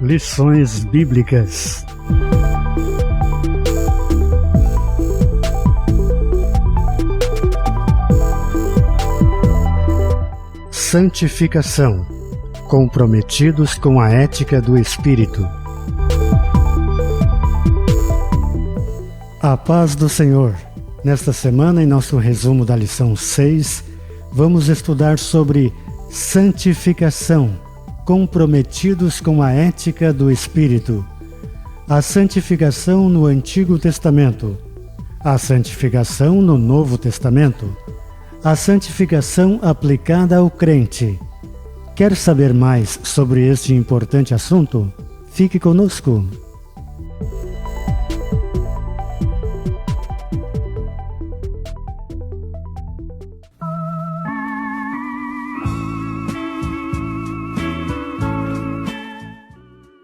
Lições Bíblicas. Santificação. Comprometidos com a ética do Espírito. A paz do Senhor. Nesta semana, em nosso resumo da lição 6, vamos estudar sobre santificação, comprometidos com a ética do Espírito. A santificação no Antigo Testamento. A santificação no Novo Testamento. A santificação aplicada ao crente. Quer saber mais sobre este importante assunto? Fique conosco.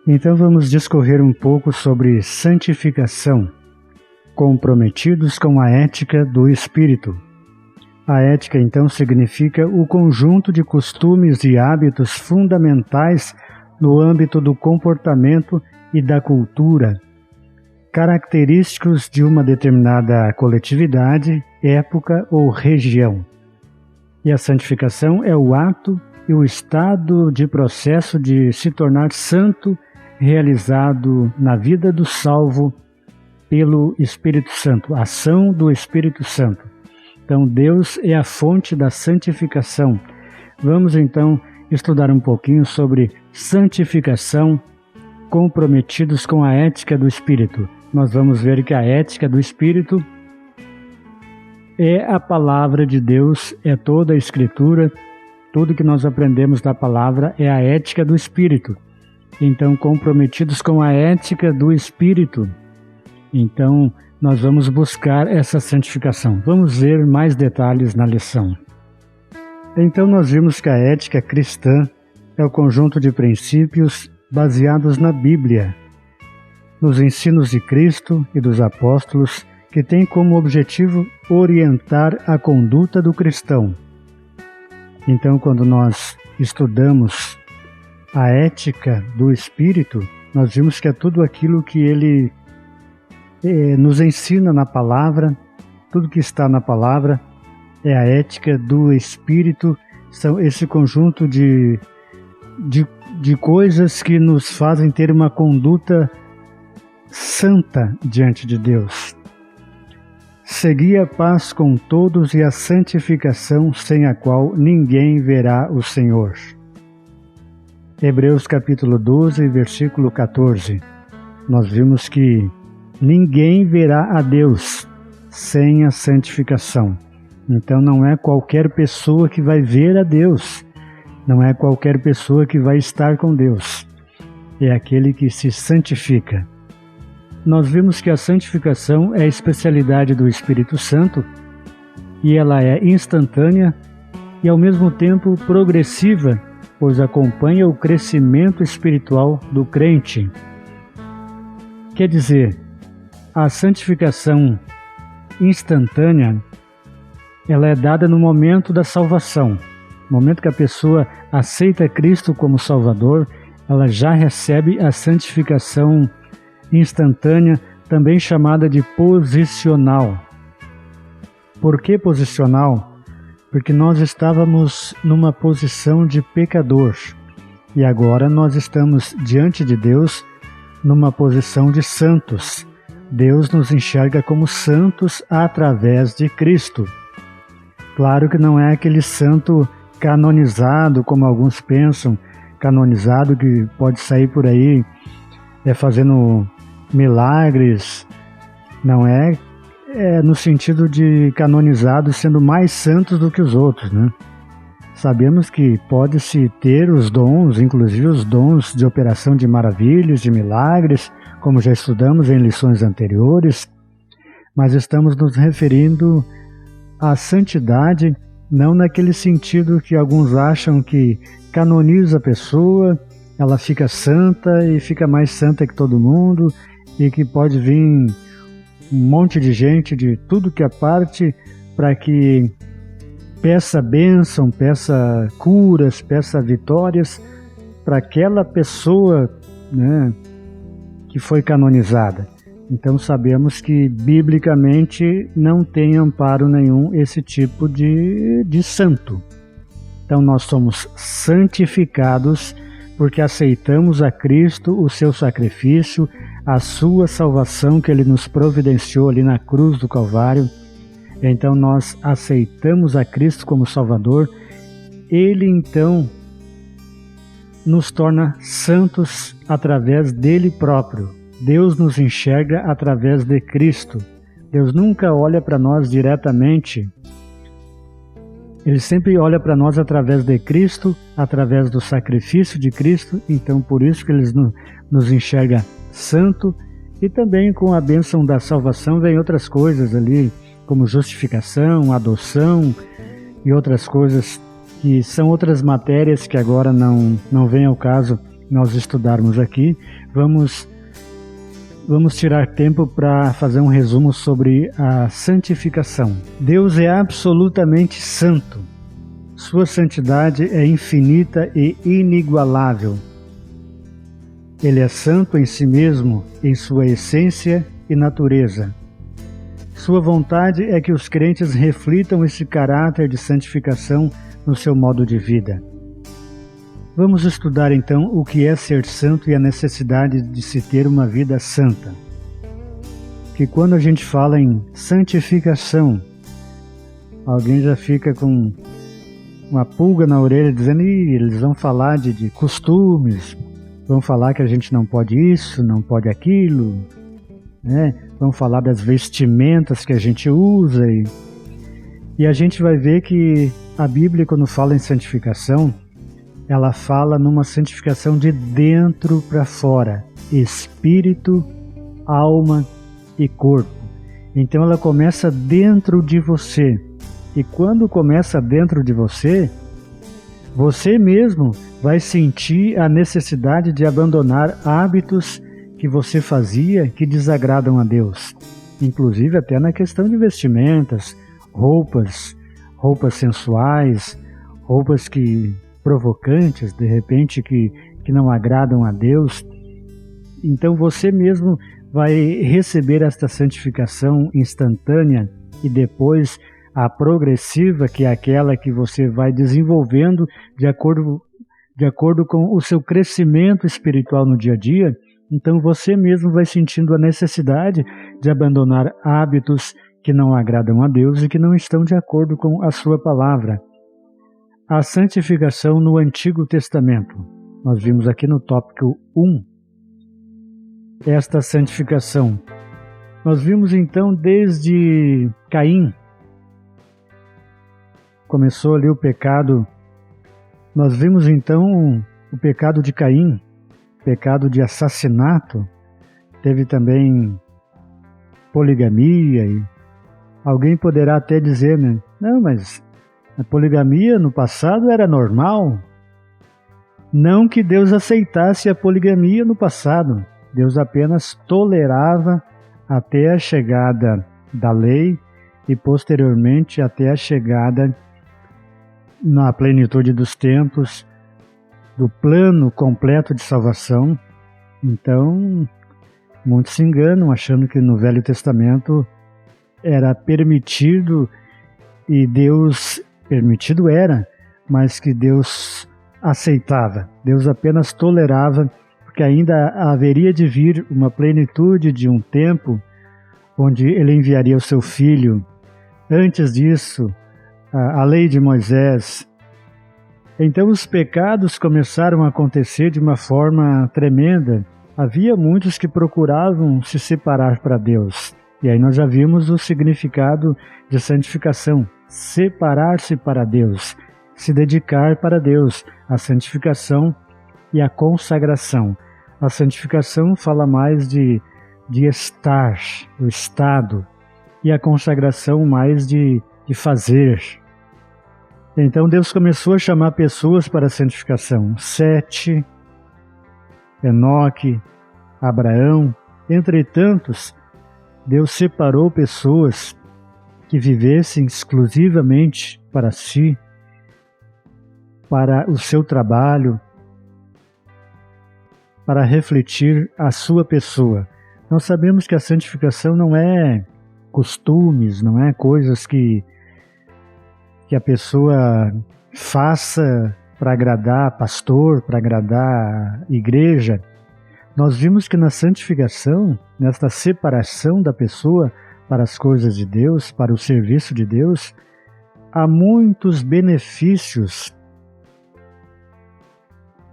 Então vamos discorrer um pouco sobre santificação, comprometidos com a ética do Espírito. A ética, então, significa o conjunto de costumes e hábitos fundamentais no âmbito do comportamento e da cultura, característicos de uma determinada coletividade, época ou região. E a santificação é o ato e o estado de processo de se tornar santo, realizado na vida do salvo pelo Espírito Santo, a ação do Espírito Santo. Então, Deus é a fonte da santificação. Vamos, então, estudar um pouquinho sobre santificação, comprometidos com a ética do Espírito. Nós vamos ver que a ética do Espírito é a palavra de Deus, é toda a Escritura, tudo que nós aprendemos da palavra é a ética do Espírito. Então, comprometidos com a ética do Espírito. Então, nós vamos buscar essa santificação. Vamos ver mais detalhes na lição. Então, nós vimos que a ética cristã é o conjunto de princípios baseados na Bíblia, nos ensinos de Cristo e dos apóstolos, que tem como objetivo orientar a conduta do cristão. Então, quando nós estudamos a ética do Espírito, nós vimos que é tudo aquilo que ele nos ensina na palavra, tudo que está na palavra é a ética do Espírito, são esse conjunto de coisas que nos fazem ter uma conduta santa diante de Deus. Segui a paz com todos e a santificação, sem a qual ninguém verá o Senhor. Hebreus capítulo 12, versículo 14. Nós vimos que ninguém verá a Deus sem a santificação. Então não é qualquer pessoa que vai ver a Deus, não é qualquer pessoa que vai estar com Deus, é aquele que se santifica. Nós vimos que a santificação é a especialidade do Espírito Santo e ela é instantânea e ao mesmo tempo progressiva, pois acompanha o crescimento espiritual do crente. Quer dizer, a santificação instantânea, ela é dada no momento da salvação. No momento que a pessoa aceita Cristo como Salvador, ela já recebe a santificação instantânea, também chamada de posicional. Por que posicional? Porque nós estávamos numa posição de pecador e agora nós estamos diante de Deus numa posição de santos. Deus nos enxerga como santos através de Cristo. Claro que não é aquele santo canonizado, como alguns pensam, canonizado que pode sair por aí fazendo milagres. Não é no sentido de canonizados sendo mais santos do que os outros, né? Sabemos que pode-se ter os dons, inclusive os dons de operação de maravilhas, de milagres, como já estudamos em lições anteriores, mas estamos nos referindo à santidade, não naquele sentido que alguns acham que canoniza a pessoa, ela fica santa e fica mais santa que todo mundo, e que pode vir um monte de gente de tudo que é parte para que peça bênção, peça curas, peça vitórias para aquela pessoa né, que foi canonizada. Então sabemos que biblicamente não tem amparo nenhum esse tipo de santo. Então nós somos santificados porque aceitamos a Cristo, o seu sacrifício, a sua salvação que ele nos providenciou ali na cruz do Calvário. Então nós aceitamos a Cristo como Salvador. Ele então nos torna santos através dele próprio. Deus nos enxerga através de Cristo. Deus nunca olha para nós diretamente. Ele sempre olha para nós através de Cristo, através do sacrifício de Cristo. Então por isso que ele nos enxerga santo. E também com a bênção da salvação vem outras coisas ali, como justificação, adoção e outras coisas que são outras matérias que agora não vem ao caso nós estudarmos aqui. Vamos tirar tempo para fazer um resumo sobre a santificação. Deus é absolutamente santo. Sua santidade é infinita e inigualável. Ele é santo em si mesmo, em sua essência e natureza. Sua vontade é que os crentes reflitam esse caráter de santificação no seu modo de vida. Vamos estudar então o que é ser santo e a necessidade de se ter uma vida santa. Que quando a gente fala em santificação, alguém já fica com uma pulga na orelha dizendo: eles vão falar de costumes, vão falar que a gente não pode isso, não pode aquilo, né? Vão falar das vestimentas que a gente usa. E a gente vai ver que a Bíblia, quando fala em santificação, ela fala numa santificação de dentro para fora, espírito, alma e corpo. Então ela começa dentro de você. E quando começa dentro de você, você mesmo vai sentir a necessidade de abandonar hábitos que você fazia que desagradam a Deus. Inclusive até na questão de vestimentas, roupas sensuais, roupas provocantes, de repente, que não agradam a Deus. Então você mesmo vai receber esta santificação instantânea e depois a progressiva, que é aquela que você vai desenvolvendo de acordo com o seu crescimento espiritual no dia a dia. Então você mesmo vai sentindo a necessidade de abandonar hábitos que não agradam a Deus e que não estão de acordo com a sua palavra. A santificação no Antigo Testamento. Nós vimos aqui no tópico 1 esta santificação. Nós vimos então desde Caim. Começou ali o pecado. Nós vimos então o pecado de Caim, pecado de assassinato. Teve também poligamia. E alguém poderá até dizer, né? Não, mas a poligamia no passado era normal. Não que Deus aceitasse a poligamia no passado. Deus apenas tolerava até a chegada da lei e posteriormente até a chegada na plenitude dos tempos do plano completo de salvação. Então, muitos se enganam achando que no Velho Testamento era permitido, e Deus permitido era, mas que Deus aceitava. Deus apenas tolerava, porque ainda haveria de vir uma plenitude de um tempo onde ele enviaria o seu filho. Antes disso, a lei de Moisés. Então os pecados começaram a acontecer de uma forma tremenda. Havia muitos que procuravam se separar para Deus. E aí nós já vimos o significado de santificação. Separar-se para Deus, se dedicar para Deus. A santificação e a consagração. A santificação fala mais de estar, do estado, e a consagração mais de fazer. Então Deus começou a chamar pessoas para a santificação. Sete, Enoque, Abraão, entre tantos. Deus separou pessoas que vivessem exclusivamente para si, para o seu trabalho, para refletir a sua pessoa. Nós sabemos que a santificação não é costumes, não é coisas que a pessoa faça para agradar pastor, para agradar a igreja. Nós vimos que na santificação, nesta separação da pessoa para as coisas de Deus, para o serviço de Deus, há muitos benefícios.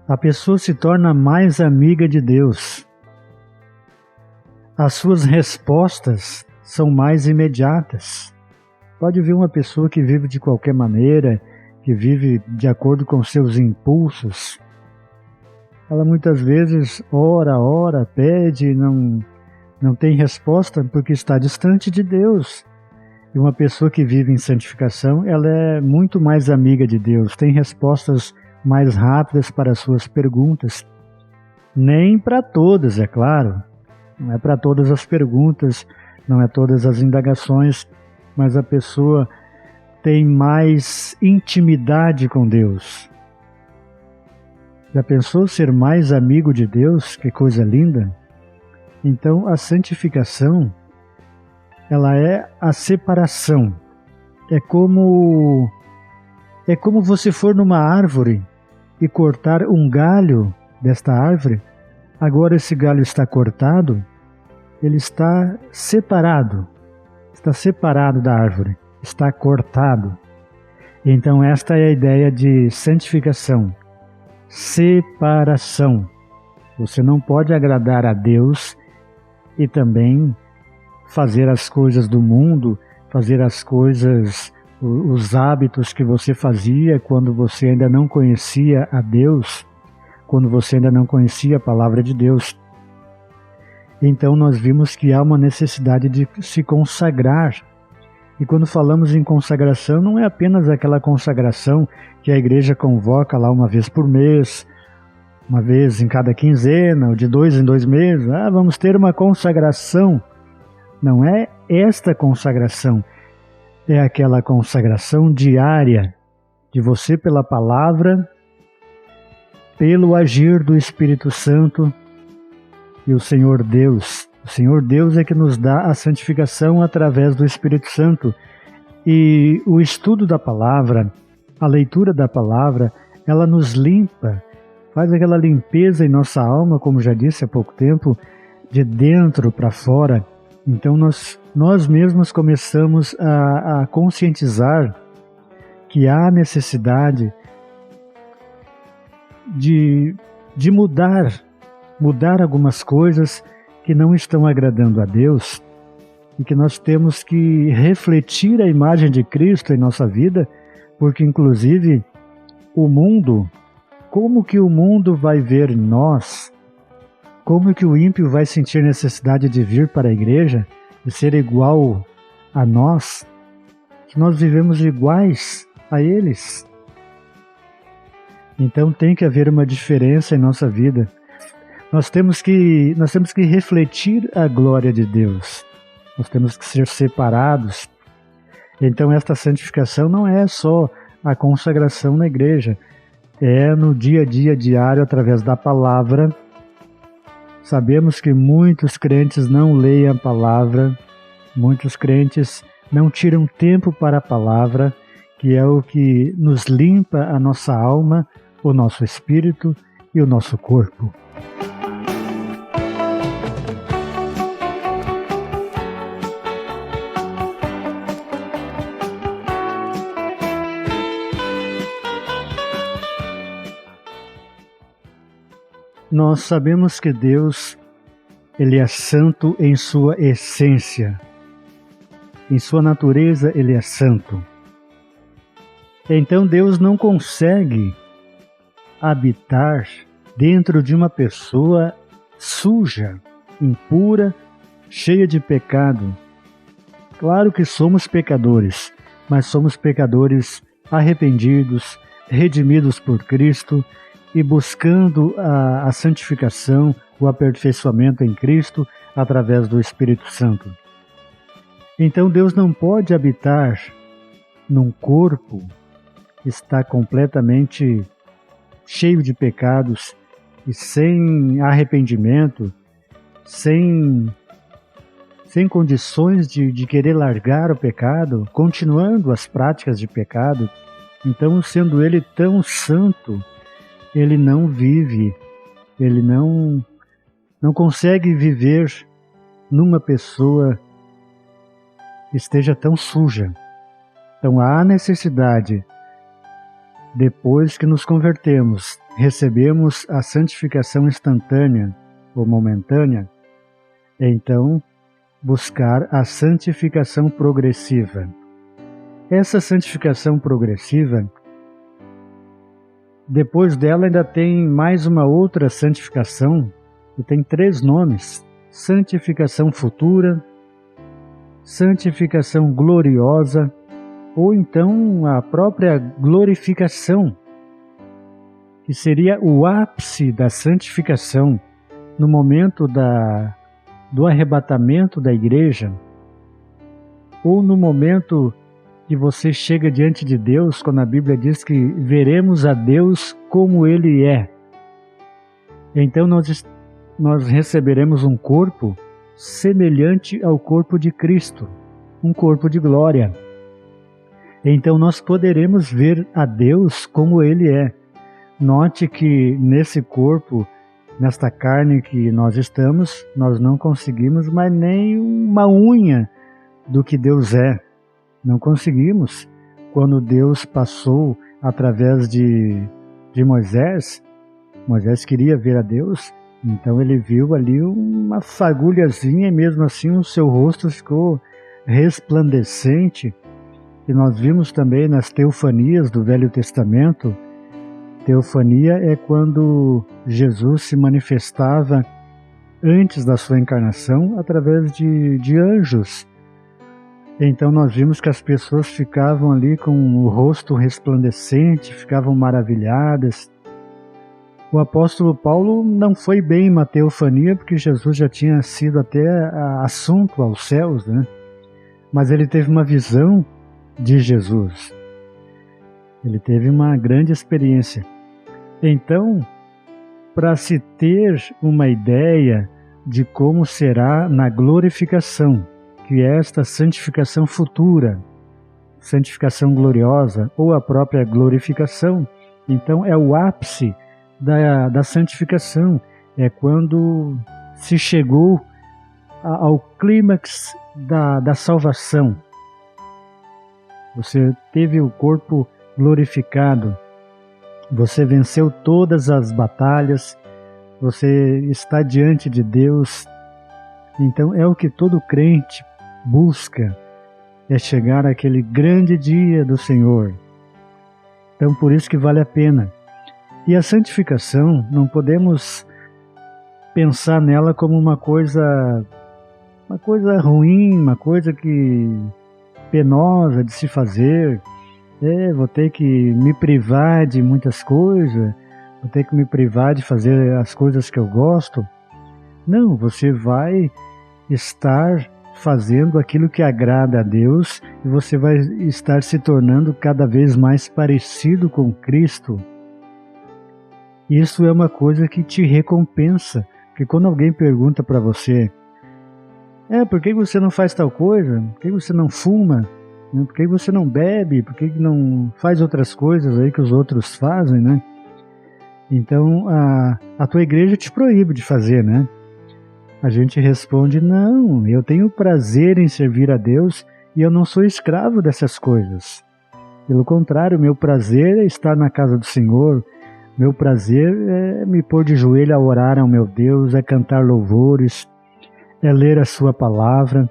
A pessoa se torna mais amiga de Deus. As suas respostas são mais imediatas. Pode ver uma pessoa que vive de qualquer maneira, que vive de acordo com seus impulsos. Ela muitas vezes ora, pede, não tem resposta porque está distante de Deus. E uma pessoa que vive em santificação, ela é muito mais amiga de Deus, tem respostas mais rápidas para as suas perguntas. Nem para todas, é claro. Não é para todas as perguntas, não é todas as indagações, mas a pessoa tem mais intimidade com Deus. Já pensou ser mais amigo de Deus? Que coisa linda! Então, a santificação, ela é a separação. É como você for numa árvore e cortar um galho desta árvore. Agora esse galho está cortado, ele está separado da árvore, está cortado. Então esta é a ideia de santificação, separação. Você não pode agradar a Deus e também fazer as coisas do mundo, fazer as coisas, os hábitos que você fazia quando você ainda não conhecia a Deus, quando você ainda não conhecia a palavra de Deus. Então nós vimos que há uma necessidade de se consagrar. E quando falamos em consagração, não é apenas aquela consagração que a igreja convoca lá uma vez por mês, uma vez em cada quinzena, ou de 2 em 2 meses. Vamos ter uma consagração. Não é esta consagração, é aquela consagração diária de você pela palavra, pelo agir do Espírito Santo e o Senhor Deus. O Senhor Deus é que nos dá a santificação através do Espírito Santo. E o estudo da palavra, a leitura da palavra, ela nos limpa, faz aquela limpeza em nossa alma, como já disse há pouco tempo, de dentro para fora. Então nós mesmos começamos a conscientizar que há necessidade de mudar algumas coisas que não estão agradando a Deus e que nós temos que refletir a imagem de Cristo em nossa vida, porque inclusive o mundo, como que o mundo vai ver nós? Como que o ímpio vai sentir necessidade de vir para a igreja, de ser igual a nós, que nós vivemos iguais a eles? Então tem que haver uma diferença em nossa vida. Nós temos que refletir a glória de Deus. Nós temos que ser separados. Então esta santificação não é só a consagração na igreja, é no dia a dia diário através da palavra. Sabemos que muitos crentes não leem a palavra, muitos crentes não tiram tempo para a palavra, que é o que nos limpa a nossa alma, o nosso espírito e o nosso corpo. Nós sabemos que Deus, Ele é santo em sua essência. Em sua natureza, Ele é santo. Então Deus não consegue habitar dentro de uma pessoa suja, impura, cheia de pecado. Claro que somos pecadores, mas somos pecadores arrependidos, redimidos por Cristo, e buscando a santificação, o aperfeiçoamento em Cristo através do Espírito Santo. Então Deus não pode habitar num corpo que está completamente cheio de pecados que sem arrependimento, sem condições de querer largar o pecado, continuando as práticas de pecado, então, sendo ele tão santo, ele não vive, ele não consegue viver numa pessoa que esteja tão suja. Então há necessidade, depois que nos convertemos, recebemos a santificação instantânea ou momentânea, então buscar a santificação progressiva. Essa santificação progressiva, depois dela ainda tem mais uma outra santificação, que tem 3 nomes: santificação futura, santificação gloriosa, ou então a própria glorificação, que seria o ápice da santificação no momento do arrebatamento da igreja, ou no momento que você chega diante de Deus, quando a Bíblia diz que veremos a Deus como Ele é. Então nós receberemos um corpo semelhante ao corpo de Cristo, um corpo de glória. Então nós poderemos ver a Deus como Ele é. Note que nesse corpo, nesta carne que nós estamos, nós não conseguimos mais nem uma unha do que Deus é. Não conseguimos. Quando Deus passou através de Moisés, Moisés queria ver a Deus, então ele viu ali uma fagulhazinha e mesmo assim o seu rosto ficou resplandecente. E nós vimos também nas teofanias do Velho Testamento. Teofania é quando Jesus se manifestava antes da sua encarnação através de anjos. Então nós vimos que as pessoas ficavam ali com o rosto resplandecente, ficavam maravilhadas. O apóstolo Paulo não foi bem em uma teofania, porque Jesus já tinha sido até assunto aos céus, né? Mas ele teve uma visão de Jesus. Ele teve uma grande experiência. Então, para se ter uma ideia de como será na glorificação, que é esta santificação futura, santificação gloriosa, ou a própria glorificação, então é o ápice da santificação, é quando se chegou ao clímax da salvação. Você teve o corpo glorificado, você venceu todas as batalhas, você está diante de Deus. Então é o que todo crente busca, é chegar àquele grande dia do Senhor. Então por isso que vale a pena. E a santificação, não podemos pensar nela como uma coisa ruim, uma coisa penosa de se fazer. Vou ter que me privar de muitas coisas, vou ter que me privar de fazer as coisas que eu gosto. Não, você vai estar fazendo aquilo que agrada a Deus e você vai estar se tornando cada vez mais parecido com Cristo. Isso é uma coisa que te recompensa, porque quando alguém pergunta para você, por que você não faz tal coisa? Por que você não fuma? Por que você não bebe? Por que não faz outras coisas aí que os outros fazem, né? Então a tua igreja te proíbe de fazer, né? A gente responde, não, eu tenho prazer em servir a Deus e eu não sou escravo dessas coisas. Pelo contrário, meu prazer é estar na casa do Senhor, meu prazer é me pôr de joelho a orar ao meu Deus, é cantar louvores, é ler a sua palavra,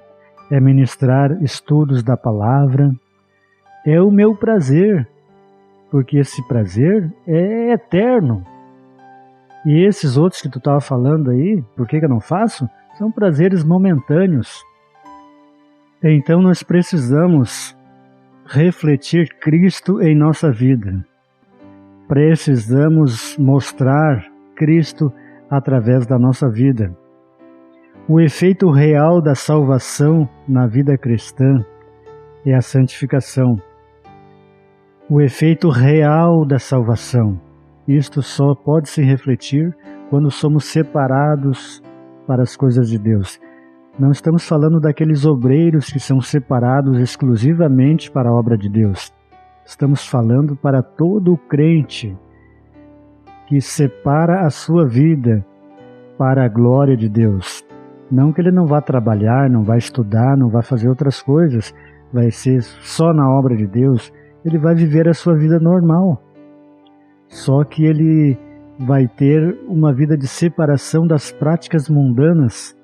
é ministrar estudos da palavra. É o meu prazer, porque esse prazer é eterno. E esses outros que tu estava falando aí, por que eu não faço? São prazeres momentâneos. Então nós precisamos refletir Cristo em nossa vida. Precisamos mostrar Cristo através da nossa vida. O efeito real da salvação na vida cristã é a santificação. O efeito real da salvação. Isto só pode se refletir quando somos separados para as coisas de Deus. Não estamos falando daqueles obreiros que são separados exclusivamente para a obra de Deus. Estamos falando para todo o crente que separa a sua vida para a glória de Deus. Não que ele não vá trabalhar, não vai estudar, não vai fazer outras coisas, vai ser só na obra de Deus, ele vai viver a sua vida normal. Só que ele vai ter uma vida de separação das práticas mundanas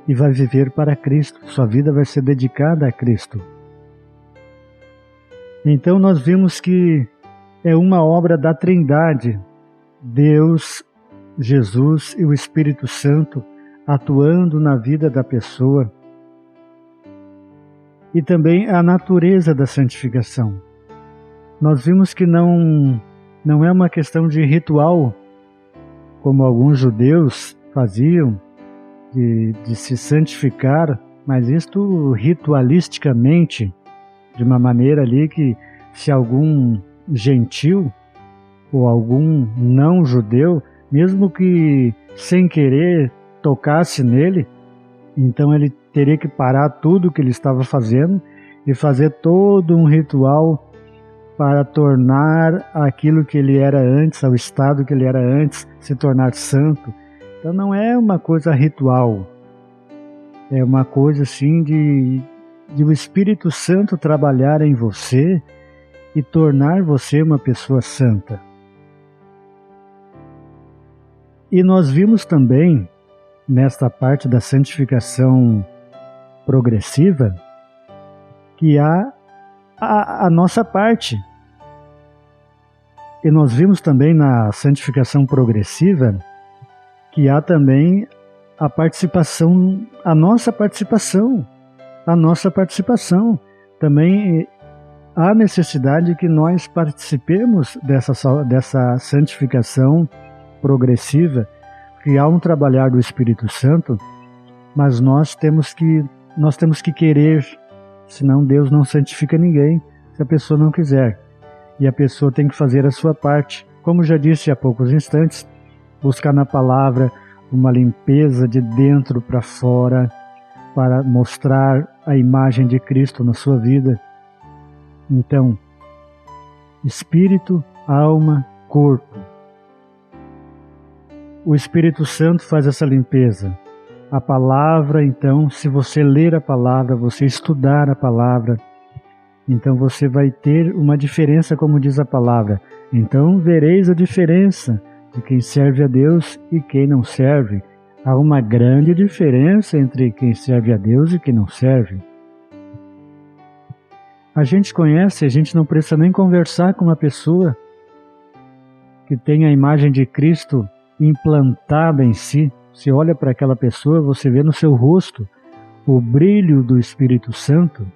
e vai viver para Cristo. Sua vida vai ser dedicada a Cristo. Então nós vimos que é uma obra da Trindade, Deus, Jesus e o Espírito Santo atuando na vida da pessoa. E também a natureza da santificação. Nós vimos que não é uma questão de ritual, como alguns judeus faziam, de se santificar, mas isto ritualisticamente, de uma maneira ali que se algum gentil ou algum não judeu, mesmo que sem querer tocasse nele, então ele teria que parar tudo o que ele estava fazendo e fazer todo um ritual para tornar aquilo que ele era antes, ao estado que ele era antes, se tornar santo. Então não é uma coisa ritual, é uma coisa assim de o Espírito Santo trabalhar em você e tornar você uma pessoa santa. E nós vimos também, nesta parte da santificação progressiva, que há a nossa parte. E nós vimos também na santificação progressiva que há também a participação, a nossa participação. Também há necessidade que nós participemos dessa santificação progressiva, que há um trabalhar do Espírito Santo, mas nós temos que querer, senão Deus não santifica ninguém, se a pessoa não quiser. E a pessoa tem que fazer a sua parte. Como já disse há poucos instantes, buscar na palavra uma limpeza de dentro para fora, para mostrar a imagem de Cristo na sua vida. Então, espírito, alma, corpo. O Espírito Santo faz essa limpeza. A palavra, então, se você ler a palavra, você estudar a palavra, então você vai ter uma diferença, como diz a palavra. Então vereis a diferença de quem serve a Deus e quem não serve. Há uma grande diferença entre quem serve a Deus e quem não serve. A gente conhece, a gente não precisa nem conversar com uma pessoa que tem a imagem de Cristo implantada em si. Você olha para aquela pessoa, você vê no seu rosto o brilho do Espírito Santo.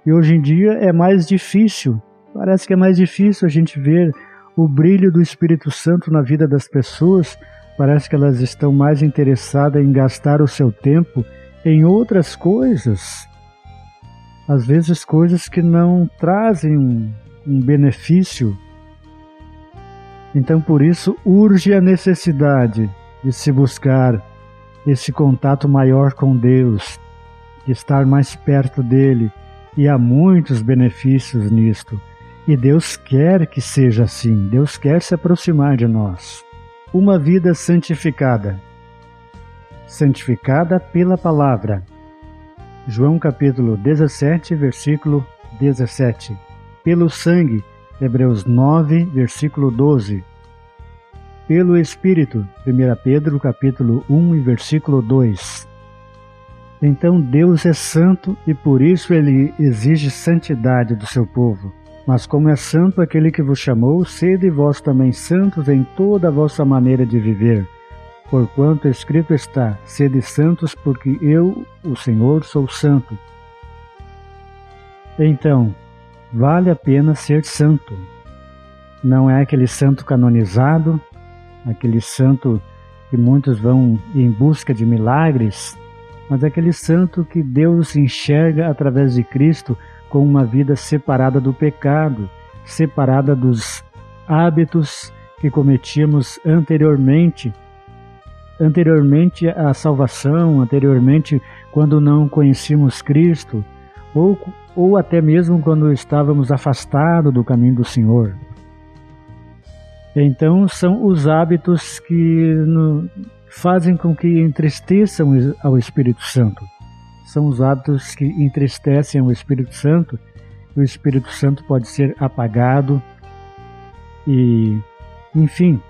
E hoje em dia é mais difícil, parece que é mais difícil a gente ver o brilho do Espírito Santo na vida das pessoas. Parece que elas estão mais interessadas em gastar o seu tempo em outras coisas. Às vezes coisas que não trazem um benefício. Então por isso urge a necessidade de se buscar esse contato maior com Deus, de estar mais perto dele. E há muitos benefícios nisto. E Deus quer que seja assim. Deus quer se aproximar de nós. Uma vida santificada. Santificada pela palavra. João capítulo 17, versículo 17. Pelo sangue. Hebreus 9, versículo 12. Pelo Espírito. 1 Pedro capítulo 1 e versículo 2. Então Deus é santo e por isso Ele exige santidade do seu povo. Mas como é santo aquele que vos chamou, sede vós também santos em toda a vossa maneira de viver. Porquanto escrito está, sede santos porque eu, o Senhor, sou santo. Então, vale a pena ser santo. Não é aquele santo canonizado, aquele santo que muitos vão em busca de milagres, mas aquele santo que Deus enxerga através de Cristo com uma vida separada do pecado, separada dos hábitos que cometíamos anteriormente à salvação, anteriormente quando não conhecíamos Cristo, ou até mesmo quando estávamos afastados do caminho do Senhor. Então são os hábitos que fazem com que entristeçam ao Espírito Santo. São os hábitos que entristecem o Espírito Santo. O Espírito Santo pode ser apagado e, enfim,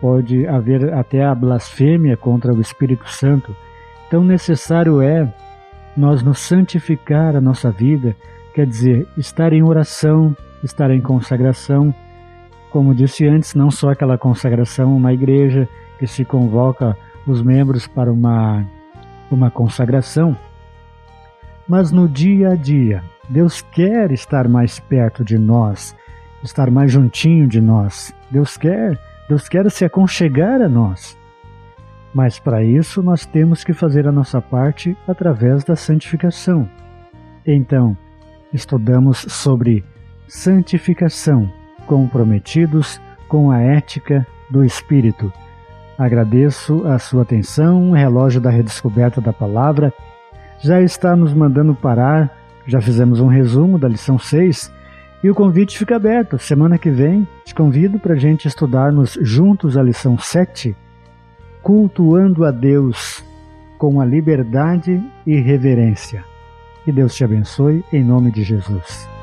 pode haver até a blasfêmia contra o Espírito Santo. Então necessário é nós nos santificar a nossa vida, quer dizer, estar em oração, estar em consagração. Como disse antes, não só aquela consagração na igreja que se convoca os membros para uma consagração, mas no dia a dia. Deus quer estar mais perto de nós, estar mais juntinho de nós. Deus quer se aconchegar a nós. Mas para isso nós temos que fazer a nossa parte através da santificação. Então, estudamos sobre santificação, comprometidos com a ética do Espírito. Agradeço a sua atenção. O relógio da redescoberta da palavra já está nos mandando parar. Já fizemos um resumo da lição 6 e o convite fica aberto. Semana que vem te convido para a gente estudarmos juntos a lição 7, cultuando a Deus com a liberdade e reverência. Que Deus te abençoe em nome de Jesus.